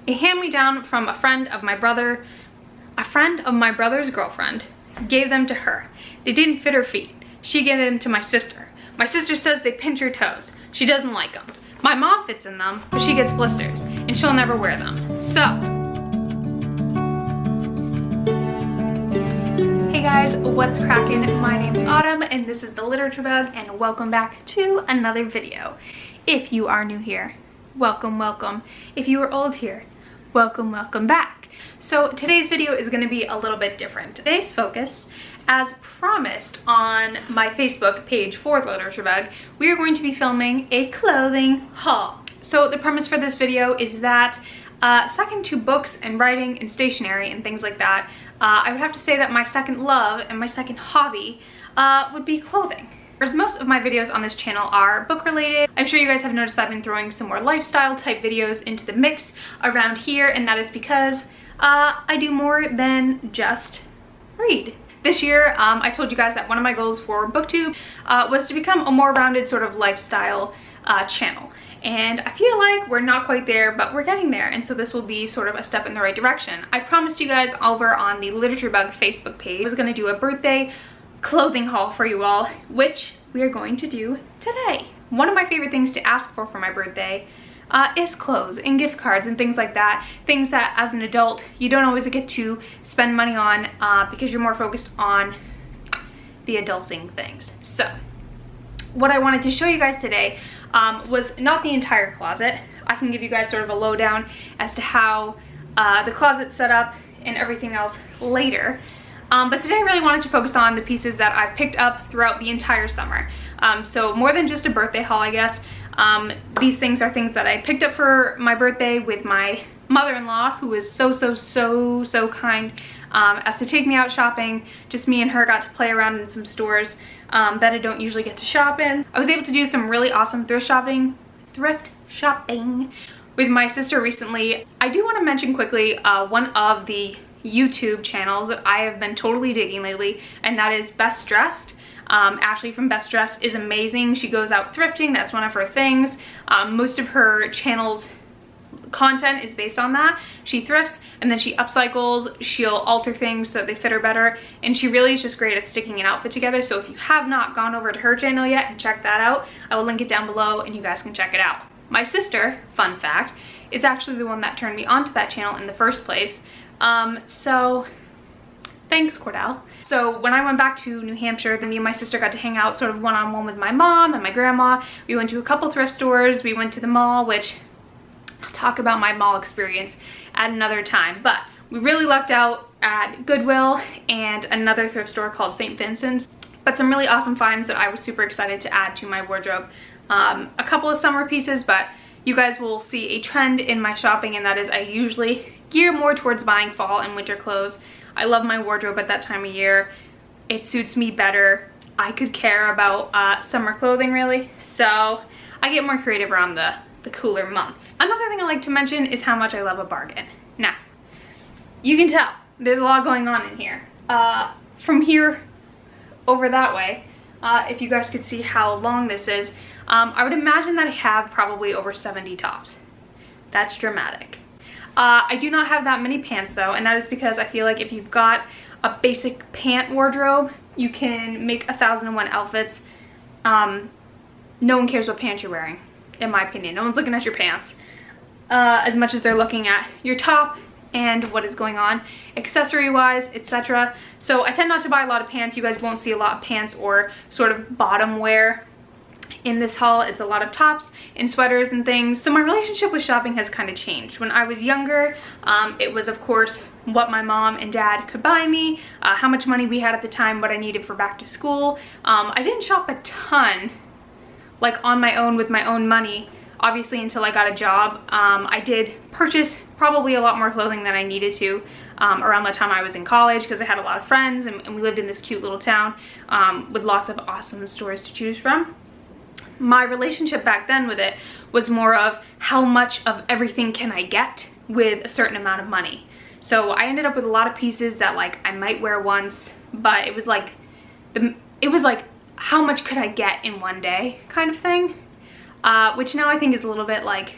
a hand-me-down from a friend of my brother's girlfriend gave them to her. They didn't fit her feet. She gave them to my sister. My sister says they pinch her toes. She doesn't like them. My mom fits in them, but she gets blisters, and she'll never wear them. So, hey guys, what's crackin'? My name's Autumn, and this is the Literature Bug, and welcome back to another video. If you are new here, welcome, welcome. If you are old here, welcome, welcome back. So today's video is gonna be a little bit different. Today's focus, as promised on my Facebook page for the Literature Bug, we are going to be filming a clothing haul. So the premise for this video is that second to books and writing and stationery and things like that, I would have to say that my second love and my second hobby would be clothing. Whereas most of my videos on this channel are book related. I'm sure you guys have noticed I've been throwing some more lifestyle type videos into the mix around here, and that is because I do more than just read. This year, I told you guys that one of my goals for BookTube was to become a more rounded sort of lifestyle channel. And I feel like we're not quite there, but we're getting there. And so this will be sort of a step in the right direction. I promised you guys over on the Literature Bug Facebook page, I was gonna do a birthday clothing haul for you all, which we are going to do today. One of my favorite things to ask for my birthday is clothes and gift cards and things like that. Things that as an adult you don't always get to spend money on because you're more focused on the adulting things. So what I wanted to show you guys today was not the entire closet. I can give you guys sort of a lowdown as to how the closet's set up and everything else later. But today I really wanted to focus on the pieces that I've picked up throughout the entire summer. So more than just a birthday haul, I guess. These things are things that I picked up for my birthday with my mother-in-law, who was so kind as to take me out shopping. Just me and her got to play around in some stores that I don't usually get to shop in. I was able to do some really awesome thrift shopping with my sister recently. I do want to mention quickly one of the YouTube channels that I have been totally digging lately, and that is Best Dressed. Ashley from Best Dressed is amazing. She goes out thrifting, that's one of her things. Most of her channel's content is based on that. She thrifts and then she upcycles, she'll alter things so that they fit her better, and she really is just great at sticking an outfit together. So if you have not gone over to her channel yet and checked that out, I will link it down below and you guys can check it out. My sister, fun fact, is actually the one that turned me onto that channel in the first place. So thanks, Cordell. So when I went back to New Hampshire, me and my sister got to hang out sort of one-on-one with my mom and my grandma. We went to a couple thrift stores. We went to the mall, which I'll talk about my mall experience at another time. But we really lucked out at Goodwill and another thrift store called St. Vincent's. But some really awesome finds that I was super excited to add to my wardrobe. A couple of summer pieces, but you guys will see a trend in my shopping, and that is I usually gear more towards buying fall and winter clothes. I love my wardrobe at that time of year. It suits me better. I could care about summer clothing really, so I get more creative around the cooler months. Another thing I like to mention is how much I love a bargain. Now, you can tell there's a lot going on in here. From here over that way, if you guys could see how long this is, I would imagine that I have probably over 70 tops. That's dramatic. I do not have that many pants though, and that is because I feel like if you've got a basic pant wardrobe, you can make 1,001 outfits. No one cares what pants you're wearing, in my opinion. No one's looking at your pants as much as they're looking at your top and what is going on accessory wise, etc. So I tend not to buy a lot of pants. You guys won't see a lot of pants or sort of bottom wear in this haul. It's a lot of tops and sweaters and things. So my relationship with shopping has kind of changed. When I was younger, it was of course what my mom and dad could buy me, how much money we had at the time, what I needed for back to school. I didn't shop a ton like on my own with my own money, obviously, until I got a job. I did purchase probably a lot more clothing than I needed to around the time I was in college, because I had a lot of friends and we lived in this cute little town with lots of awesome stores to choose from. My relationship back then with it was more of how much of everything can I get with a certain amount of money. So I ended up with a lot of pieces that like I might wear once, but it was like how much could I get in one day kind of thing, which now I think is a little bit like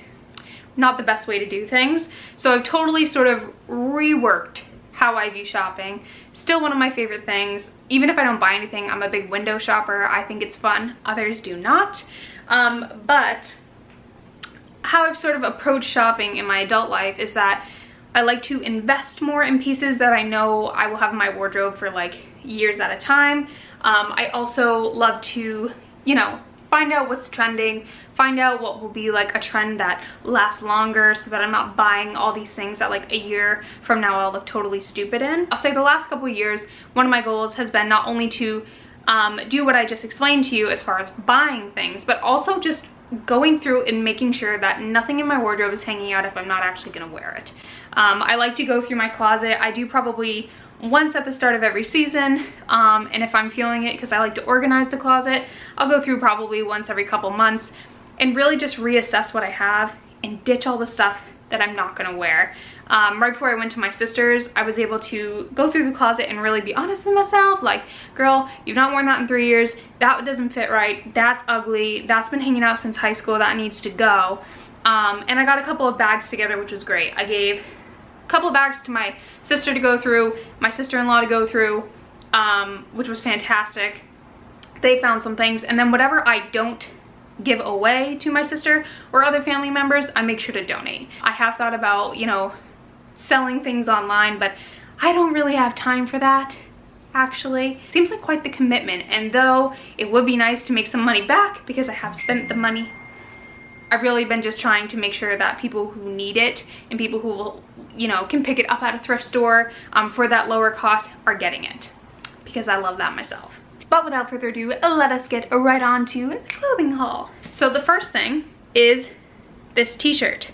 not the best way to do things. So I've totally sort of reworked how I view shopping. Still one of my favorite things. Even if I don't buy anything, I'm a big window shopper. I think it's fun. Others do not. But how I've sort of approached shopping in my adult life is that I like to invest more in pieces that I know I will have in my wardrobe for like years at a time. I also love to, you know, find out what's trending, find out what will be like a trend that lasts longer, so that I'm not buying all these things that like a year from now I'll look totally stupid in. I'll say the last couple of years, one of my goals has been not only to do what I just explained to you as far as buying things, but also just going through and making sure that nothing in my wardrobe is hanging out if I'm not actually gonna wear it. I like to go through my closet. I do probably once at the start of every season, and if I'm feeling it, because I like to organize the closet, I'll go through probably once every couple months and really just reassess what I have and ditch all the stuff that I'm not gonna wear. Right before I went to my sister's, I was able to go through the closet and really be honest with myself, like, girl, you've not worn that in 3 years, that doesn't fit right, that's ugly, that's been hanging out since high school, that needs to go. And I got a couple of bags together, which was great. I gave a couple of bags to my sister to go through, my sister-in-law to go through, which was fantastic. They found some things, and then whatever I don't give away to my sister or other family members, I make sure to donate. I have thought about, you know, selling things online, but I don't really have time for that, actually. Seems like quite the commitment, and though it would be nice to make some money back because I have spent the money, I've really been just trying to make sure that people who need it and people who will, you know, can pick it up at a thrift store for that lower cost are getting it, because I love that myself. But without further ado, let us get right on to the clothing haul. So the first thing is this t-shirt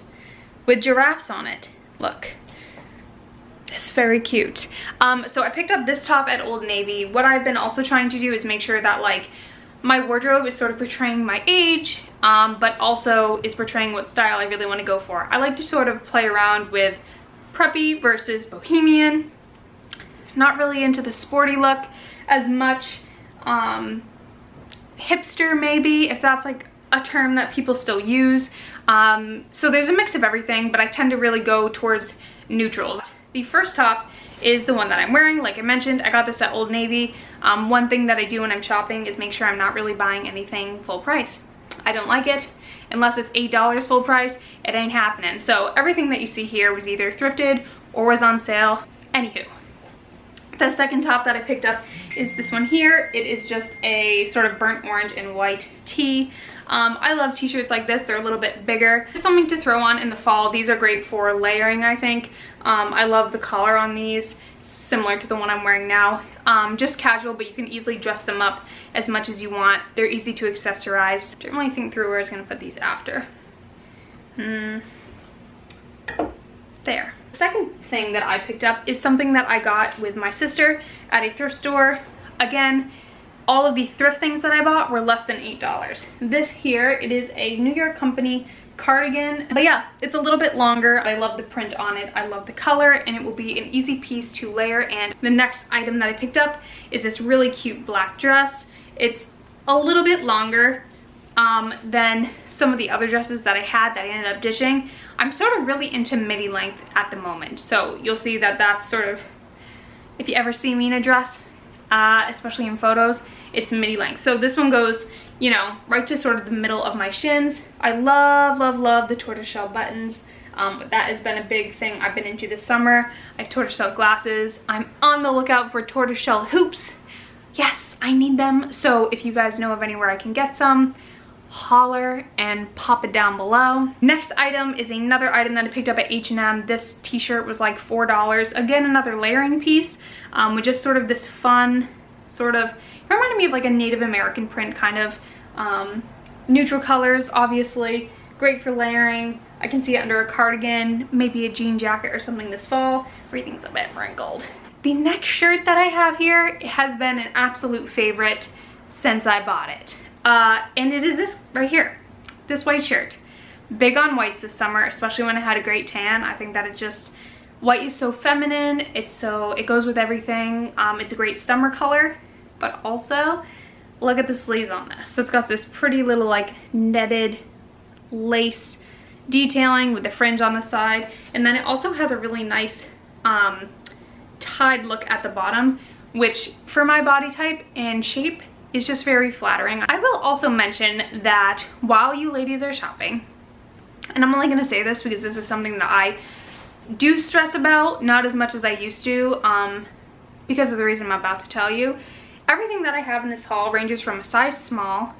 with giraffes on it. Look, it's very cute. So I picked up this top at Old Navy. What I've been also trying to do is make sure that like my wardrobe is sort of portraying my age, but also is portraying what style I really want to go for. I like to sort of play around with preppy versus bohemian. Not really into the sporty look as much. Hipster maybe, if that's like a term that people still use. So there's a mix of everything, but I tend to really go towards neutrals. The first top is the one that I'm wearing. Like I mentioned, I got this at Old Navy. One thing that I do when I'm shopping is make sure I'm not really buying anything full price. I don't like it. Unless it's $8 full price, it ain't happening. So everything that you see here was either thrifted or was on sale. Anywho. The second top that I picked up is this one here. It is just a sort of burnt orange and white tee. I love t-shirts like this. They're a little bit bigger. Something to throw on in the fall. These are great for layering, I think. I love the collar on these, similar to the one I'm wearing now. Just casual, but you can easily dress them up as much as you want. They're easy to accessorize. Didn't really think through where I was gonna put these after. There. The second thing that I picked up is something that I got with my sister at a thrift store. Again, all of the thrift things that I bought were less than $8. This here, it is a New York company cardigan, but yeah, it's a little bit longer. I love the print on it, I love the color, and it will be an easy piece to layer. And the next item that I picked up is this really cute black dress. It's a little bit longer than some of the other dresses that I had that I ended up ditching. I'm sort of really into midi length at the moment, so you'll see that that's sort of, if you ever see me in a dress, especially in photos, it's midi length. So this one goes, you know, right to sort of the middle of my shins. I love, love, love the tortoiseshell buttons. That has been a big thing I've been into this summer. I have tortoiseshell glasses. I'm on the lookout for tortoiseshell hoops. Yes, I need them. So if you guys know of anywhere I can get some, holler and pop it down below. Next item is another item that I picked up at H&M. This t-shirt was like $4. Again, another layering piece with just sort of this fun sort of, it reminded me of like a Native American print kind of, neutral colors, obviously great for layering. I can see it under a cardigan, maybe a jean jacket or something this fall. Everything's a bit wrinkled. The next shirt that I have here has been an absolute favorite since I bought it. And it is this right here, this white shirt. Big on whites this summer, especially when I had a great tan. I think that it's just, white is so feminine, it goes with everything. It's a great summer color, but also look at the sleeves on this. So it's got this pretty little like netted lace detailing with the fringe on the side. And then it also has a really nice tied look at the bottom, which for my body type and shape is just very flattering. I will also mention that while you ladies are shopping, and I'm only going to say this because this is something that I do stress about, not as much as I used to, because of the reason I'm about to tell you. Everything that I have in this haul ranges from a size small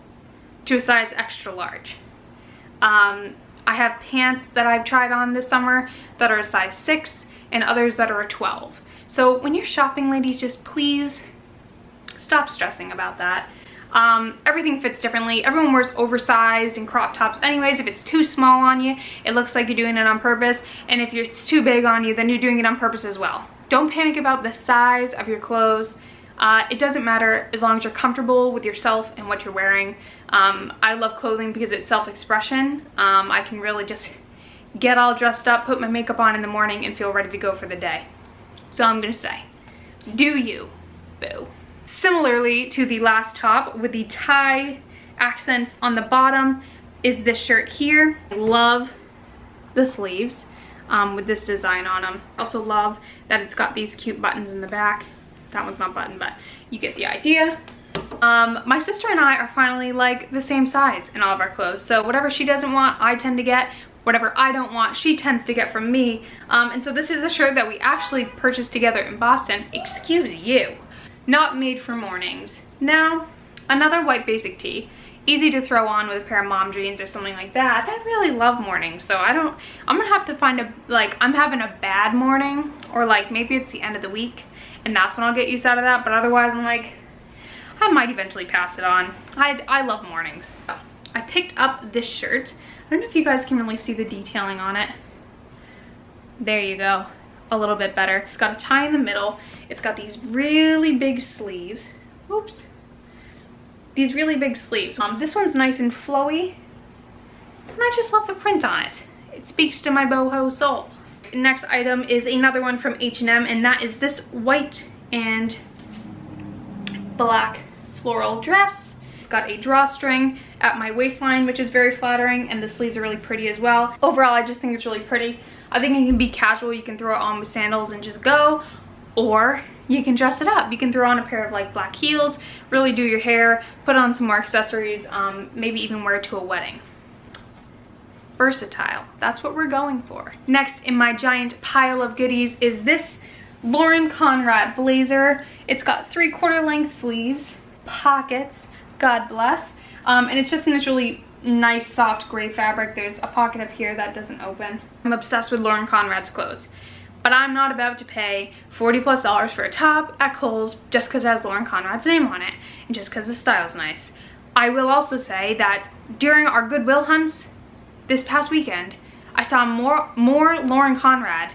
to a size extra large. I have pants that I've tried on this summer that are a size 6 and others that are a 12. So when you're shopping, ladies, just please stop stressing about that. Everything fits differently. Everyone wears oversized and crop tops anyways. If it's too small on you, it looks like you're doing it on purpose. And if it's too big on you, then you're doing it on purpose as well. Don't panic about the size of your clothes. It doesn't matter as long as you're comfortable with yourself and what you're wearing. I love clothing because it's self-expression. I can really just get all dressed up, put my makeup on in the morning, and feel ready to go for the day. So I'm gonna say, do you, boo. Similarly to the last top with the tie accents on the bottom is this shirt here. I love the sleeves with this design on them. I also love that it's got these cute buttons in the back. That one's not buttoned, but you get the idea. My sister and I are finally like the same size in all of our clothes. So whatever she doesn't want, I tend to get. Whatever I don't want, she tends to get from me. And so this is a shirt that we actually purchased together in Boston. Excuse you. Not made for mornings. Now, another white basic tee. Easy to throw on with a pair of mom jeans or something like that. I really love mornings, so I'm gonna have to find I'm having a bad morning, or like maybe it's the end of the week, and that's when I'll get used out of that, but otherwise I'm like, I might eventually pass it on. I love mornings. I picked up this shirt. I don't know if you guys can really see the detailing on it. There you go. A little bit better. It's got a tie in the middle. It's got these really big sleeves. Oops. These really big sleeves. This one's nice and flowy. And I just love the print on it. It speaks to my boho soul. Next item is another one from H&M, and that is this white and black floral dress. It's got a drawstring at my waistline, which is very flattering, and the sleeves are really pretty as well. Overall, I just think it's really pretty. I think it can be casual. You can throw it on with sandals and just go, or you can dress it up. You can throw on a pair of like black heels, really do your hair, put on some more accessories, maybe even wear it to a wedding. Versatile, that's what we're going for. Next in my giant pile of goodies is this Lauren Conrad blazer. It's got 3/4 length sleeves, pockets, God bless, and it's just in this really nice soft gray fabric. There's a pocket up here that doesn't open. I'm obsessed with Lauren Conrad's clothes, but I'm not about to pay $40+ for a top at Kohl's just because it has Lauren Conrad's name on it and just because the style's nice. I will also say that during our Goodwill hunts this past weekend, I saw more Lauren Conrad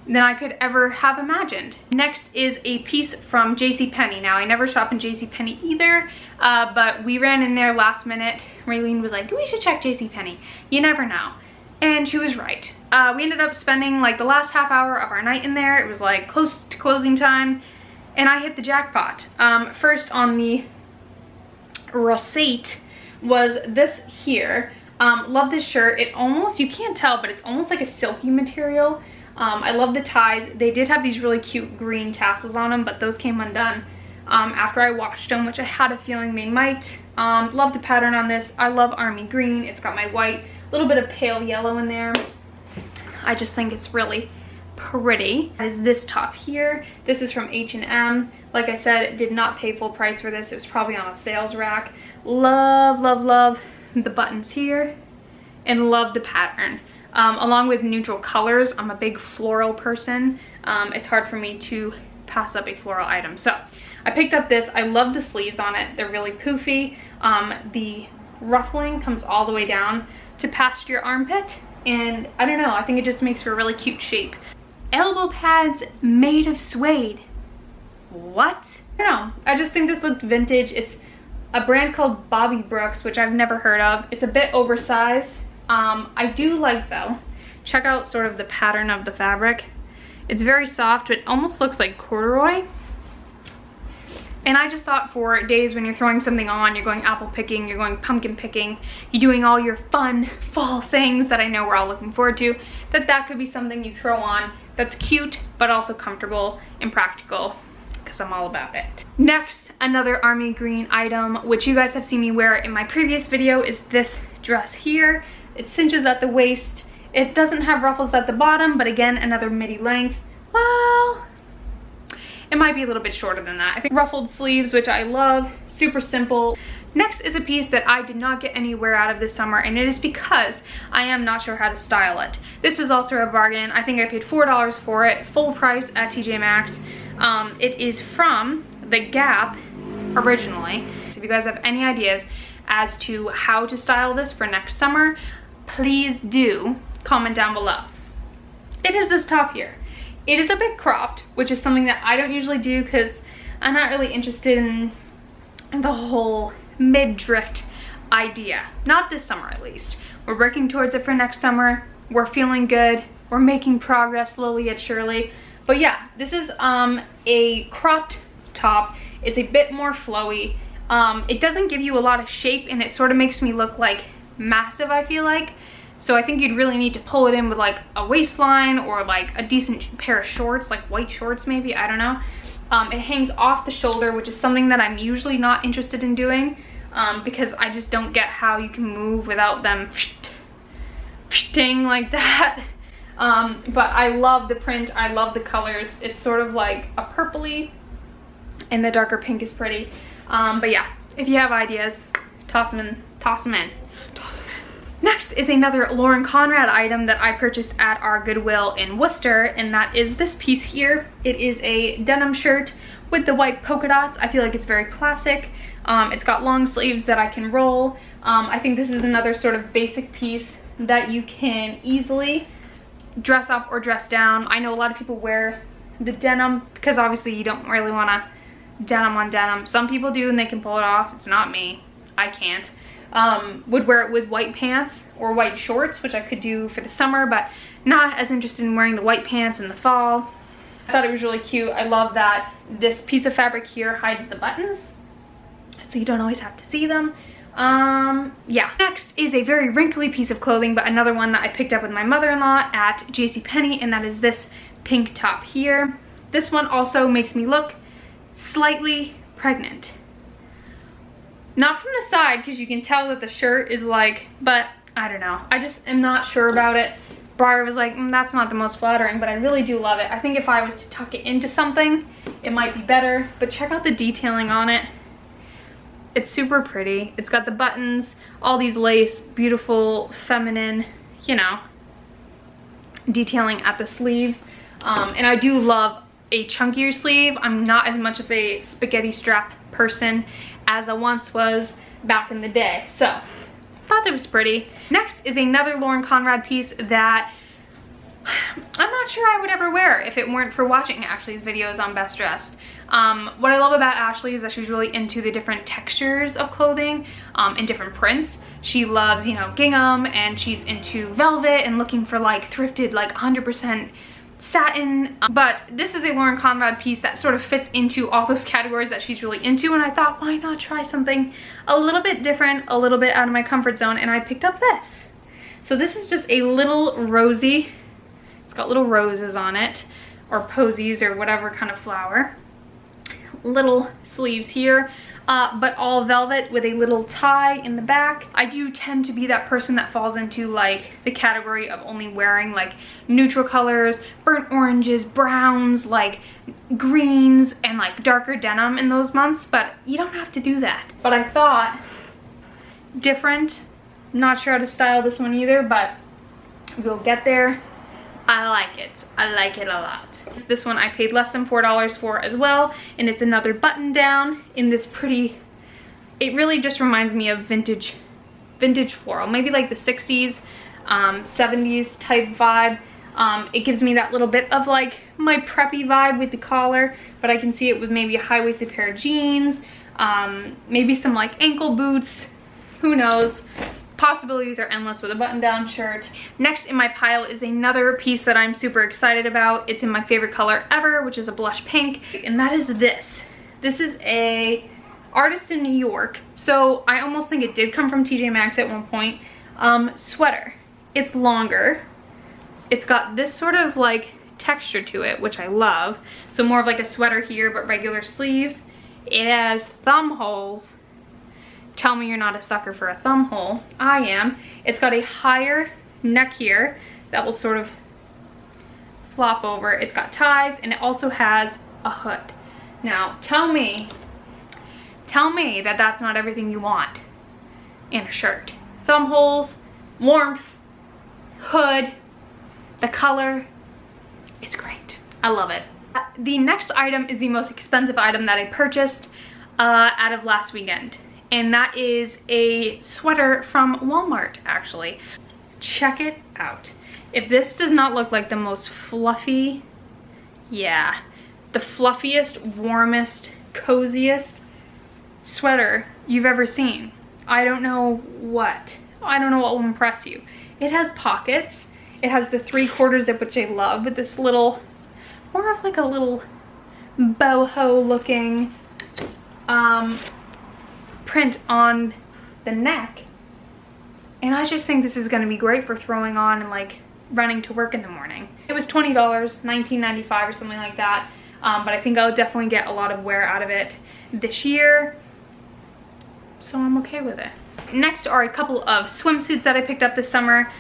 than I could ever have imagined. Next is a piece from JCPenney. Now, I never shop in JCPenney either, but we ran in there last minute. Raylene was like, we should check JCPenney. You never know. And she was right. We ended up spending like the last half hour of our night in there. It was like close to closing time, and I hit the jackpot. First on the receipt was this here. Love this shirt. It almost, you can't tell, but it's almost like a silky material. I love the ties. They did have these really cute green tassels on them, but those came undone after I washed them, which I had a feeling they might. Love the pattern on this. I love army green. It's got my white, little bit of pale yellow in there. I just think it's really pretty. That is this top here. This is from H&M. Like I said, did not pay full price for this. It was probably on a sales rack. Love, love, love the buttons here, and love the pattern. Along with neutral colors, I'm a big floral person. It's hard for me to pass up a floral item. So I picked up this. I love the sleeves on it. They're really poofy. The ruffling comes all the way down to past your armpit, and I don't know, I think it just makes for a really cute shape. Elbow pads made of suede. What? I don't know. I just think this looked vintage. It's a brand called Bobby Brooks, which I've never heard of. It's a bit oversized. I do like, though, check out sort of the pattern of the fabric. It's very soft, but it almost looks like corduroy. And I just thought for days when you're throwing something on, you're going apple picking, you're going pumpkin picking, you're doing all your fun fall things that I know we're all looking forward to, that could be something you throw on that's cute, but also comfortable and practical, because I'm all about it. Next, another army green item, which you guys have seen me wear in my previous video, is this dress here. It cinches at the waist. It doesn't have ruffles at the bottom, but again, another midi length. Well, it might be a little bit shorter than that. I think ruffled sleeves, which I love, super simple. Next is a piece that I did not get anywhere out of this summer, and it is because I am not sure how to style it. This was also a bargain. I think I paid $4 for it, full price at TJ Maxx. It is from The Gap originally. So if you guys have any ideas as to how to style this for next summer, please do comment down below. It is this top here. It is a bit cropped, which is something that I don't usually do because I'm not really interested in the whole mid-drift idea. Not this summer, at least. We're working towards it for next summer. We're feeling good. We're making progress slowly yet surely. But yeah, this is a cropped top. It's a bit more flowy. It doesn't give you a lot of shape, and it sort of makes me look like massive, I feel like. So I think you'd really need to pull it in with like a waistline or like a decent pair of shorts, like white shorts maybe, I don't know. It hangs off the shoulder, which is something that I'm usually not interested in doing because I just don't get how you can move without them like that. But I love the print, I love the colors. It's sort of like a purpley, and the darker pink is pretty. But yeah, if you have ideas, toss them in, toss them in, toss them in. Next is another Lauren Conrad item that I purchased at our Goodwill in Worcester, and that is this piece here. It is a denim shirt with the white polka dots. I feel like it's very classic. It's got long sleeves that I can roll. I think this is another sort of basic piece that you can easily dress up or dress down. I know a lot of people wear the denim because obviously you don't really want to denim on denim. Some people do and they can pull it off. It's not me. I can't. Would wear it with white pants or white shorts, which I could do for the summer, but not as interested in wearing the white pants in the fall. I thought it was really cute. I love that this piece of fabric here hides the buttons, so you don't always have to see them. Yeah. Next is a very wrinkly piece of clothing, but another one that I picked up with my mother-in-law at JCPenney, and that is this pink top here. This one also makes me look slightly pregnant. Not from the side, because you can tell that the shirt is like, but I don't know. I just am not sure about it. Briar was like, that's not the most flattering, but I really do love it. I think if I was to tuck it into something, it might be better. But check out the detailing on it. It's super pretty. It's got the buttons, all these lace, beautiful, feminine, you know, detailing at the sleeves. And I do love a chunkier sleeve. I'm not as much of a spaghetti strap person as I once was back in the day. So, thought it was pretty. Next is another Lauren Conrad piece that I'm not sure I would ever wear if it weren't for watching Ashley's videos on Best Dressed. What I love about Ashley is that she's really into the different textures of clothing and different prints. She loves, you know, gingham, and she's into velvet and looking for like thrifted, like 100% satin. But this is a Lauren Conrad piece that sort of fits into all those categories that she's really into, and I thought, why not try something a little bit different, a little bit out of my comfort zone, and I picked up this. So this is just a little rosy, it's got little roses on it, or posies, or whatever kind of flower. Little sleeves here, but all velvet with a little tie in the back. I do tend to be that person that falls into like the category of only wearing like neutral colors, burnt oranges, browns, like greens, and like darker denim in those months, but you don't have to do that. But I thought different. Not sure how to style this one either, but we'll get there. I like it. I like it a lot. This one I paid less than $4 for as well, and it's another button down in this pretty, it really just reminds me of vintage floral, maybe like the 60s, 70s type vibe. It gives me that little bit of like my preppy vibe with the collar, but I can see it with maybe a high-waisted pair of jeans, maybe some like ankle boots, who knows. Possibilities are endless with a button-down shirt. Next in my pile is another piece that I'm super excited about. It's in my favorite color ever, which is a blush pink, and that is this. This is a artist in New York, so I almost think it did come from TJ Maxx at one point. Sweater. It's longer. It's got this sort of like texture to it, which I love. So more of like a sweater here, but regular sleeves. It has thumb holes. Tell me you're not a sucker for a thumb hole. I am. It's got a higher neck here that will sort of flop over. It's got ties, and it also has a hood. Now, tell me that that's not everything you want in a shirt. Thumb holes, warmth, hood, the color, it's great. I love it. The next item is the most expensive item that I purchased out of last weekend, and that is a sweater from Walmart, actually. Check it out. If this does not look like the most fluffy, yeah, the fluffiest, warmest, coziest sweater you've ever seen, I don't know what will impress you. It has pockets. It has the 3/4 zip, which I love, with this little, more of like a little boho looking print on the neck. And I just think this is gonna be great for throwing on and like running to work in the morning. It was $20, $19.95 or something like that. But I think I'll definitely get a lot of wear out of it this year, so I'm okay with it. Next are a couple of swimsuits that I picked up this summer.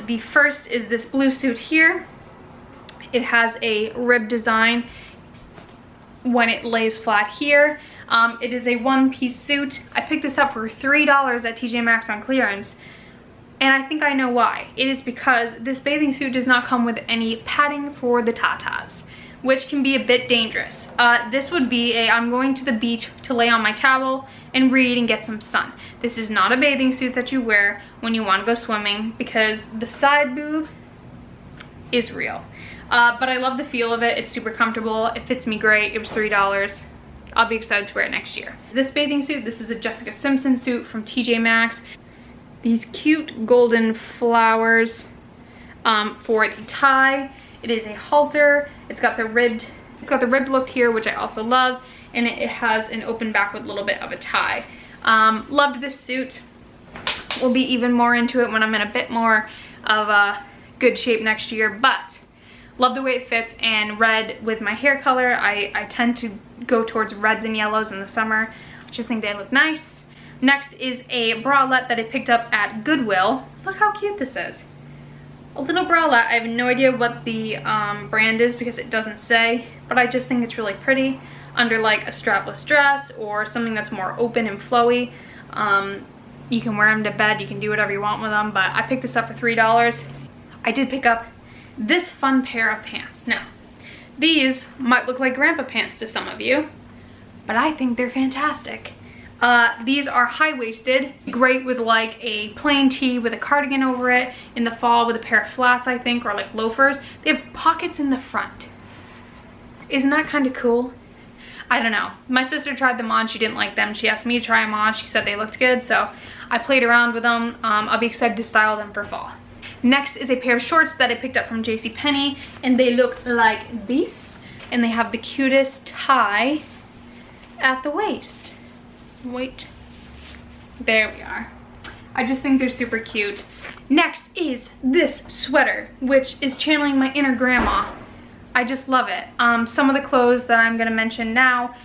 The first is this blue suit here. It has a rib design when it lays flat here. It is a one-piece suit. I picked this up for $3 at TJ Maxx on clearance. And I think I know why. It is because this bathing suit does not come with any padding for the tatas, which can be a bit dangerous. This would be I'm going to the beach to lay on my towel and read and get some sun. This is not a bathing suit that you wear when you want to go swimming, because the side boob is real. But I love the feel of it. It's super comfortable. It fits me great. It was $3. I'll be excited to wear it next year. This bathing suit, this is a Jessica Simpson suit from TJ Maxx. These cute golden flowers for the tie. It is a halter. It's got the ribbed look here, which I also love, and it has an open back with a little bit of a tie. Loved this suit. We'll be even more into it when I'm in a bit more of a good shape next year, but love the way it fits. And red with my hair color, I tend to go towards reds and yellows in the summer. I just think they look nice. Next is a bralette that I picked up at Goodwill. Look how cute this is. A little bralette. I have no idea what the brand is because it doesn't say, but I just think it's really pretty under like a strapless dress or something that's more open and flowy. You can wear them to bed, you can do whatever you want with them, but I picked this up for $3. I did pick up this fun pair of pants. Now, these might look like grandpa pants to some of you, but I think they're fantastic. These are high-waisted, great with like a plain tee with a cardigan over it in the fall with a pair of flats, I think, or like loafers. They have pockets in the front. Isn't that kind of cool? I don't know. My sister tried them on. She didn't like them. She asked me to try them on. She said they looked good, so I played around with them. I'll be excited to style them for fall. Next is a pair of shorts that I picked up from JCPenney, and they look like this, and they have the cutest tie at the waist. Wait, there we are. I just think they're super cute. Next is this sweater, which is channeling my inner grandma. I just love it. Some of the clothes that I'm gonna mention now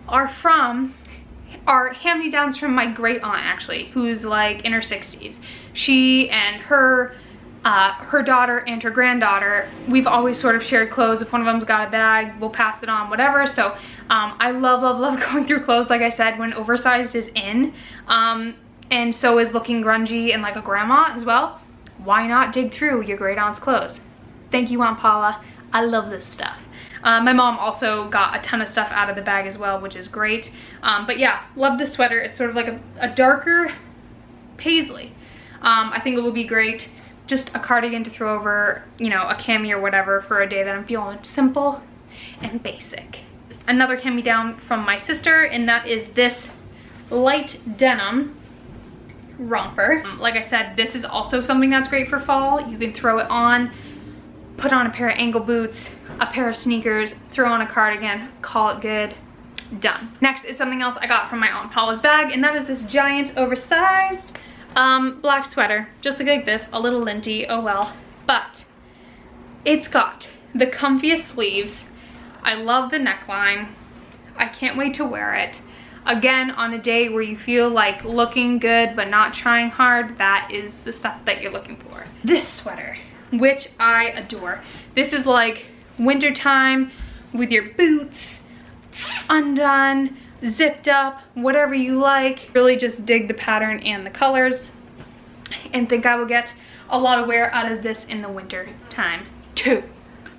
are hand-me-downs from my great aunt, actually, who's like in her 60s. She and her daughter and her granddaughter, we've always sort of shared clothes. If one of them's got a bag, we'll pass it on, whatever. So I love going through clothes, like I said, when oversized is in, and so is looking grungy and like a grandma as well. Why not dig through your great aunt's clothes? Thank you, Aunt Paula. I love this stuff. My mom also got a ton of stuff out of the bag as well, which is great. But yeah, love this sweater. It's sort of like a darker paisley. I think it will be great. Just a cardigan to throw over, you know, a cami or whatever for a day that I'm feeling simple and basic. Another hand-me-down from my sister, and that is this light denim romper. Like I said, this is also something that's great for fall. You can throw it on, put on a pair of ankle boots, a pair of sneakers, throw on a cardigan, call it good. Done. Next is something else I got from my Aunt Paula's bag, and that is this giant oversized black sweater. Just like this, a little linty, oh well. But it's got the comfiest sleeves. I love the neckline. I can't wait to wear it. Again, on a day where you feel like looking good but not trying hard, that is the stuff that you're looking for. This sweater, which I adore. This is like wintertime with your boots undone, zipped up, whatever you like. Really just dig the pattern and the colors, and think I will get a lot of wear out of this in the winter time too.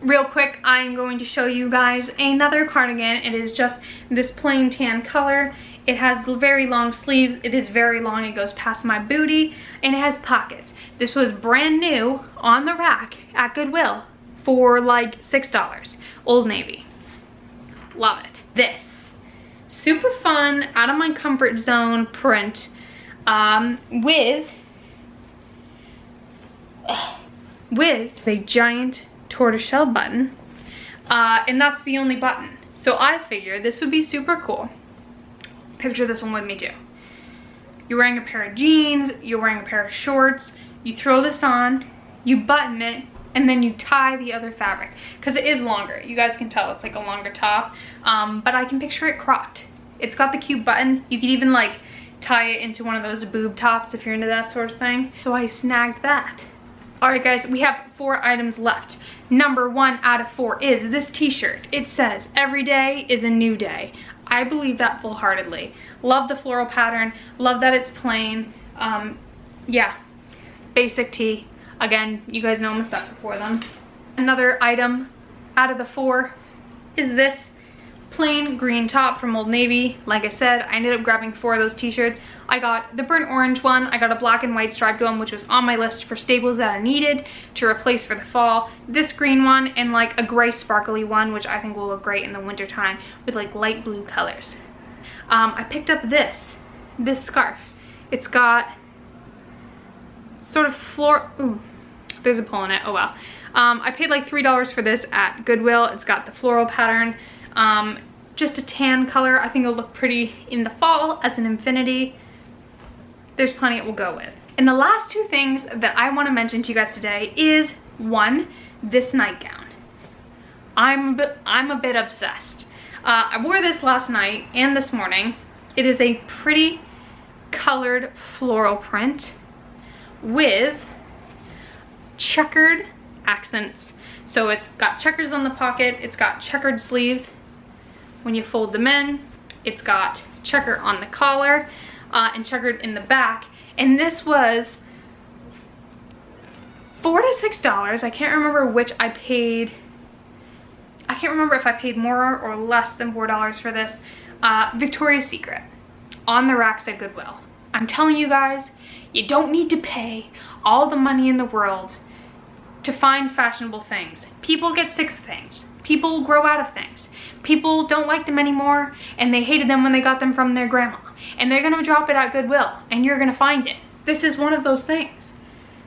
Real quick, I'm going to show you guys another cardigan. It is just this plain tan color. It has very long sleeves. It is very long. It goes past my booty, and it has pockets. This was brand new on the rack at Goodwill for like $6. Old Navy. Love it. This super fun, out of my comfort zone print with a giant tortoiseshell button, and that's the only button. So I figured this would be super cool. Picture this one with me too. You're wearing a pair of jeans, you're wearing a pair of shorts, you throw this on, you button it, and then you tie the other fabric, because it is longer. You guys can tell it's like a longer top, but I can picture it cropped. It's got the cute button. You could even like tie it into one of those boob tops if you're into that sort of thing. So I snagged that. All right guys, we have 4 items left. Number 1 out of 4 is this t-shirt. It says, "Every day is a new day." I believe that full-heartedly. Love the floral pattern, love that it's plain. Yeah, basic tee. Again, you guys know I'm a sucker for them. Another item out of the 4 is this plain green top from Old Navy. Like I said, I ended up grabbing 4 of those t-shirts. I got the burnt orange one, I got a black and white striped one, which was on my list for staples that I needed to replace for the fall, this green one, and like a gray sparkly one, which I think will look great in the winter time with like light blue colors. I picked up this scarf. It's got sort of ooh, there's a pull in it, oh well. I paid like $3 for this at Goodwill. It's got the floral pattern. Just a tan color. I think it'll look pretty in the fall as an infinity. There's plenty it will go with. And the last 2 things that I want to mention to you guys today is, 1, this nightgown. I'm a bit obsessed. I wore this last night and this morning. It is a pretty colored floral print with checkered accents. So it's got checkers on the pocket, it's got checkered sleeves when you fold them in, it's got checker on the collar, and checkered in the back. And this was $4 to $6. I can't remember which I paid. I can't remember if I paid more or less than $4 for this. Victoria's Secret, on the racks at Goodwill. I'm telling you guys, you don't need to pay all the money in the world to find fashionable things. People get sick of things. People grow out of things. People don't like them anymore, and they hated them when they got them from their grandma. And they're gonna drop it at Goodwill, and you're gonna find it. This is one of those things.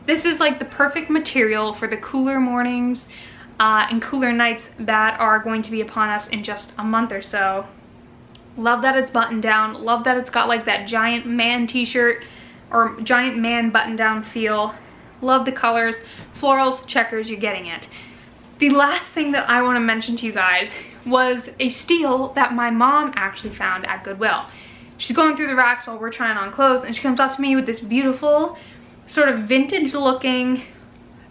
This is like the perfect material for the cooler mornings and cooler nights that are going to be upon us in just a month or so. Love that it's buttoned down. Love that it's got like that giant man t-shirt or giant man button down feel. Love the colors, florals, checkers, you're getting it. The last thing that I want to mention to you guys was a steal that my mom actually found at Goodwill. She's going through the racks while we're trying on clothes, and she comes up to me with this beautiful, sort of vintage looking,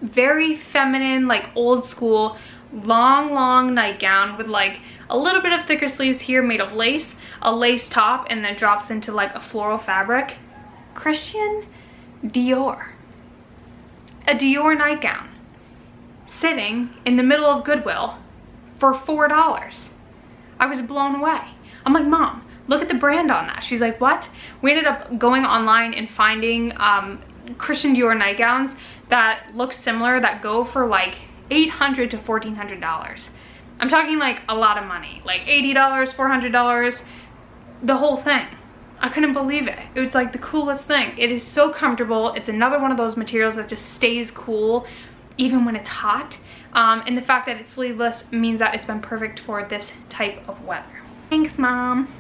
very feminine, like old school, long nightgown with like a little bit of thicker sleeves here made of lace, a lace top, and then drops into like a floral fabric. Christian Dior. A Dior nightgown sitting in the middle of Goodwill for $4. I was blown away. I'm like, Mom, look at the brand on that. She's like, what? We ended up going online and finding Christian Dior nightgowns that look similar that go for like $800 to $1,400. I'm talking like a lot of money, like $80, $400, the whole thing. I couldn't believe it. It was like the coolest thing. It is so comfortable. It's another one of those materials that just stays cool even when it's hot. And the fact that it's sleeveless means that it's been perfect for this type of weather. Thanks, Mom.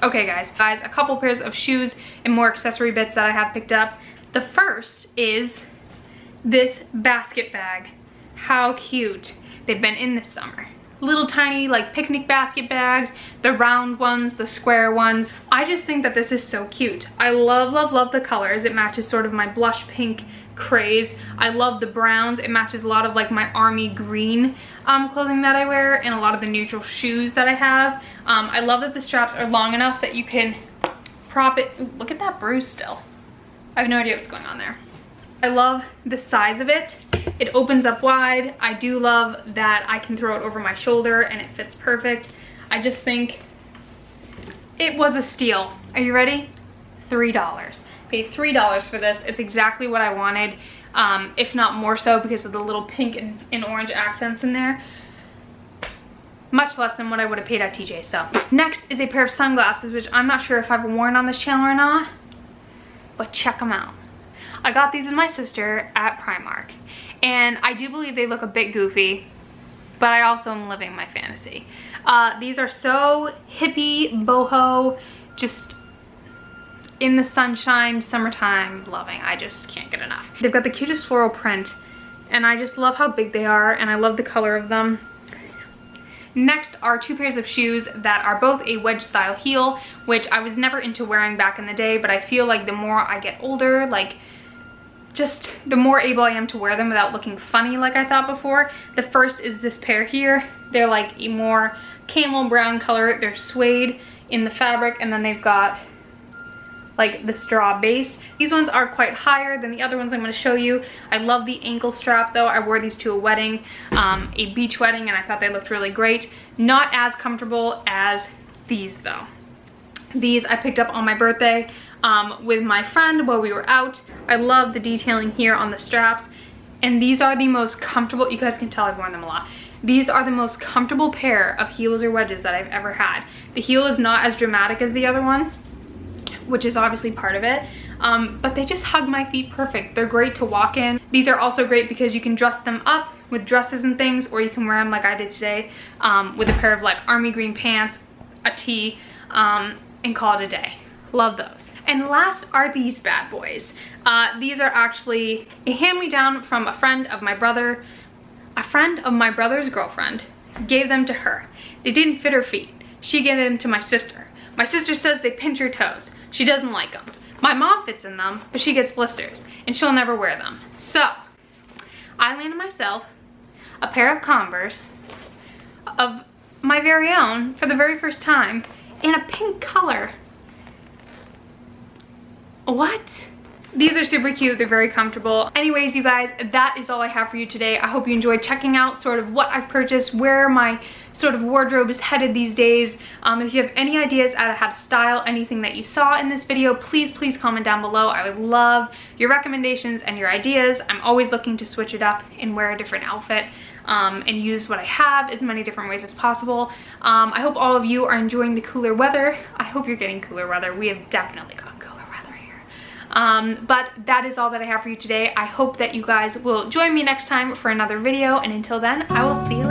Okay, guys, a couple pairs of shoes and more accessory bits that I have picked up. The first is this basket bag. How cute. They've been in this summer. Little tiny like picnic basket bags, the round ones, the square ones. I just think that this is so cute. I love, love, love the colors. It matches sort of my blush pink craze. I love the browns. It matches a lot of like my army green clothing that I wear and a lot of the neutral shoes that I have. I love that the straps are long enough that you can prop it. Ooh, look at that bruise still. I have no idea what's going on there. I love the size of it. It opens up wide. I do love that I can throw it over my shoulder and it fits perfect. I just think it was a steal. Are you ready? $3. Paid $3 for this. It's exactly what I wanted, if not more so because of the little pink and orange accents in there. Much less than what I would have paid at TJ. So next is a pair of sunglasses, which I'm not sure if I've worn on this channel or not, but check them out. I got these with my sister at Primark, and I do believe they look a bit goofy, but I also am living my fantasy. These are so hippie, boho, just in the sunshine, summertime loving. I just can't get enough. They've got the cutest floral print, and I just love how big they are, and I love the color of them. Next are two pairs of shoes that are both a wedge style heel, which I was never into wearing back in the day, but I feel like the more I get older, like just the more able I am to wear them without looking funny like I thought before. The first is this pair here. They're like a more camel brown color. They're suede in the fabric, and then they've got like the straw base. These ones are quite higher than the other ones I'm going to show you. I love the ankle strap though. I wore these to a wedding, a beach wedding, and I thought they looked really great. Not as comfortable as these though. These I picked up on my birthday with my friend while we were out. I love the detailing here on the straps, and these are the most comfortable. You guys can tell I've worn them a lot. These are the most comfortable pair of heels or wedges that I've ever had. The heel is not as dramatic as the other one, which is obviously part of it, but they just hug my feet perfect. They're great to walk in. These are also great because you can dress them up with dresses and things, or you can wear them like I did today with a pair of like army green pants, a tee, and call it a day. Love those. And last are these bad boys. These are actually a hand-me-down from a friend of my brother. A friend of my brother's girlfriend gave them to her. They didn't fit her feet. She gave them to my sister. My sister says they pinch her toes. She doesn't like them. My mom fits in them, but she gets blisters, and she'll never wear them. So, I landed myself a pair of Converse of my very own for the very first time in a pink color. What? These are super cute. They're very comfortable. Anyways, you guys, that is all I have for you today. I hope you enjoyed checking out sort of what I've purchased, where my sort of wardrobe is headed these days. If you have any ideas on how to style anything that you saw in this video, please comment down below. I would love your recommendations and your ideas. I'm always looking to switch it up and wear a different outfit and use what I have as many different ways as possible. I hope all of you are enjoying the cooler weather. I hope you're getting cooler weather. We have definitely got cooler weather here. But that is all that I have for you today. I hope that you guys will join me next time for another video, and until then, I will see you later.